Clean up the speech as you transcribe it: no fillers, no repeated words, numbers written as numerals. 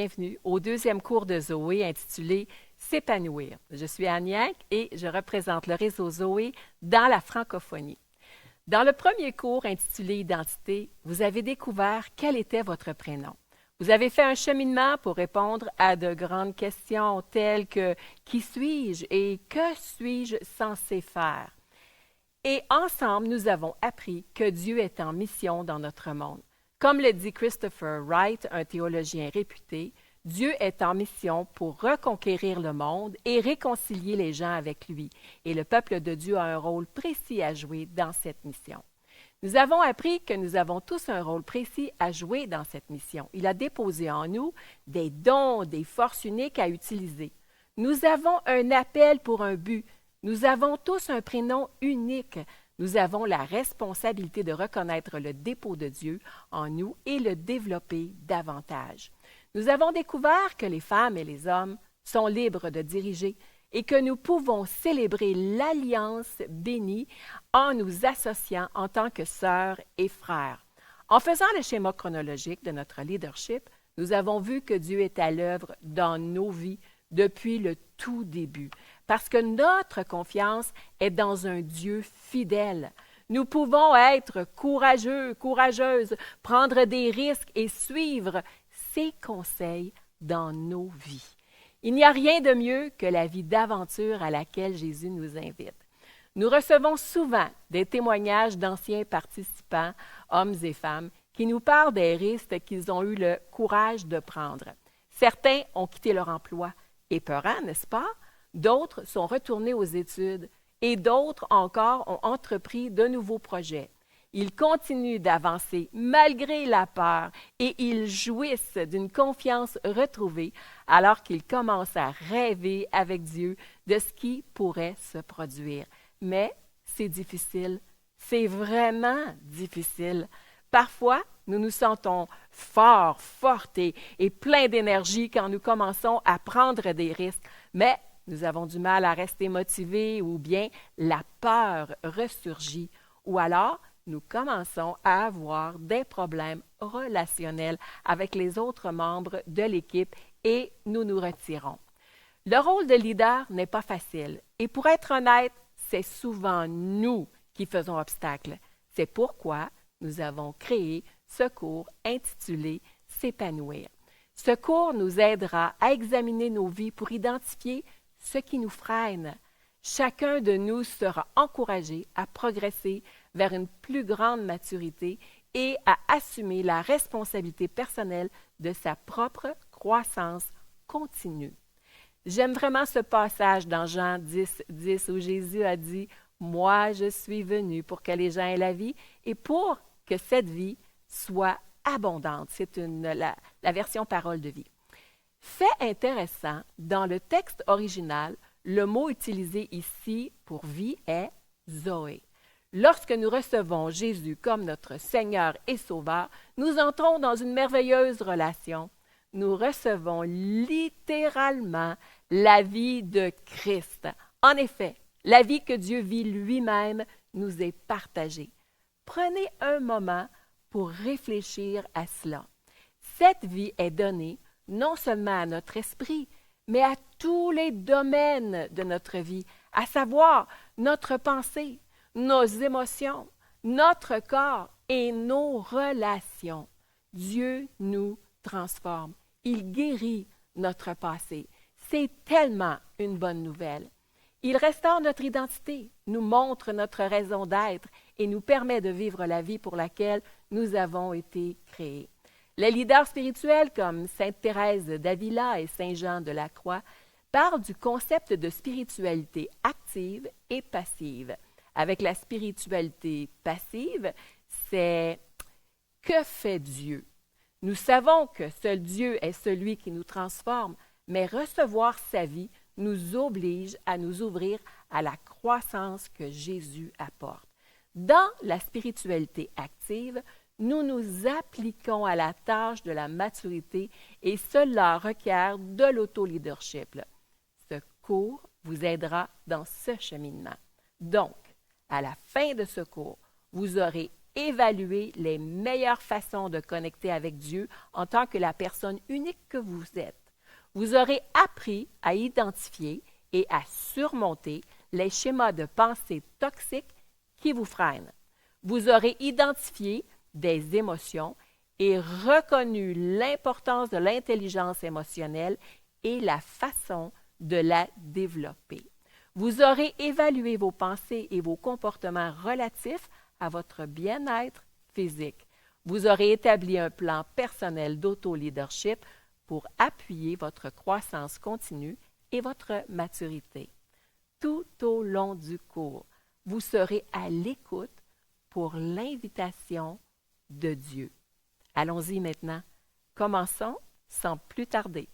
bienvenue au deuxième cours de Zoé intitulé « S'épanouir ». Je suis Agniac et je représente le réseau Zoé dans la francophonie. Dans le premier cours intitulé « Identité », vous avez découvert quel était votre prénom. Vous avez fait un cheminement pour répondre à de grandes questions telles que « Qui suis-je » et « Que suis-je censé faire ?» Et ensemble, nous avons appris que Dieu est en mission dans notre monde. Comme le dit Christopher Wright, un théologien réputé, Dieu est en mission pour reconquérir le monde et réconcilier les gens avec lui. Et le peuple de Dieu a un rôle précis à jouer dans cette mission. Nous avons appris que nous avons tous un rôle précis à jouer dans cette mission. Il a déposé en nous des dons, des forces uniques à utiliser. Nous avons un appel pour un but. Nous avons tous un prénom unique. Nous avons la responsabilité de reconnaître le dépôt de Dieu en nous et le développer davantage. Nous avons découvert que les femmes et les hommes sont libres de diriger et que nous pouvons célébrer l'alliance bénie en nous associant en tant que sœurs et frères. En faisant le schéma chronologique de notre leadership, nous avons vu que Dieu est à l'œuvre dans nos vies depuis le tout début, parce que notre confiance est dans un Dieu fidèle. Nous pouvons être courageux, courageuses, prendre des risques et suivre ses conseils dans nos vies. Il n'y a rien de mieux que la vie d'aventure à laquelle Jésus nous invite. Nous recevons souvent des témoignages d'anciens participants, hommes et femmes, qui nous parlent des risques qu'ils ont eu le courage de prendre. Certains ont quitté leur emploi. Épeurant, n'est-ce pas? D'autres sont retournés aux études et d'autres encore ont entrepris de nouveaux projets. Ils continuent d'avancer malgré la peur et ils jouissent d'une confiance retrouvée alors qu'ils commencent à rêver avec Dieu de ce qui pourrait se produire. Mais c'est difficile, c'est vraiment difficile. Parfois, nous nous sentons forts, fortes et pleins d'énergie quand nous commençons à prendre des risques. Mais nous avons du mal à rester motivés ou bien la peur ressurgit. Ou alors, nous commençons à avoir des problèmes relationnels avec les autres membres de l'équipe et nous nous retirons. Le rôle de leader n'est pas facile. Et pour être honnête, c'est souvent nous qui faisons obstacle. C'est pourquoi nous avons créé ce cours intitulé « S'épanouir ». Ce cours nous aidera à examiner nos vies pour identifier ce qui nous freine. Chacun de nous sera encouragé à progresser vers une plus grande maturité et à assumer la responsabilité personnelle de sa propre croissance continue. J'aime vraiment ce passage dans Jean 10 où Jésus a dit « Moi, je suis venu pour que les gens aient la vie et pour que cette vie soit abondante. » C'est la version parole de vie. Fait intéressant, dans le texte original, le mot utilisé ici pour vie est Zoé. Lorsque nous recevons Jésus comme notre Seigneur et Sauveur, nous entrons dans une merveilleuse relation. Nous recevons littéralement la vie de Christ. En effet, la vie que Dieu vit lui-même nous est partagée. Prenez un moment pour réfléchir à cela. Cette vie est donnée non seulement à notre esprit, mais à tous les domaines de notre vie, à savoir notre pensée, nos émotions, notre corps et nos relations. Dieu nous transforme. Il guérit notre passé. C'est tellement une bonne nouvelle. Il restaure notre identité, nous montre notre raison d'être et nous permet de vivre la vie pour laquelle nous avons été créés. Les leaders spirituels comme Sainte Thérèse d'Avila et Saint Jean de la Croix parlent du concept de spiritualité active et passive. Avec la spiritualité passive, c'est « que fait Dieu ?» Nous savons que seul Dieu est celui qui nous transforme, mais recevoir sa vie nous oblige à nous ouvrir à la croissance que Jésus apporte. Dans la spiritualité active, nous nous appliquons à la tâche de la maturité et cela requiert de l'auto-leadership. Ce cours vous aidera dans ce cheminement. Donc, à la fin de ce cours, vous aurez évaluer les meilleures façons de connecter avec Dieu en tant que la personne unique que vous êtes. Vous aurez appris à identifier et à surmonter les schémas de pensée toxiques qui vous freinent. Vous aurez identifié des émotions et reconnu l'importance de l'intelligence émotionnelle et la façon de la développer. Vous aurez évalué vos pensées et vos comportements relatifs à votre bien-être physique. Vous aurez établi un plan personnel d'auto-leadership pour appuyer votre croissance continue et votre maturité. Tout au long du cours, vous serez à l'écoute pour l'invitation de Dieu. Allons-y maintenant. Commençons sans plus tarder.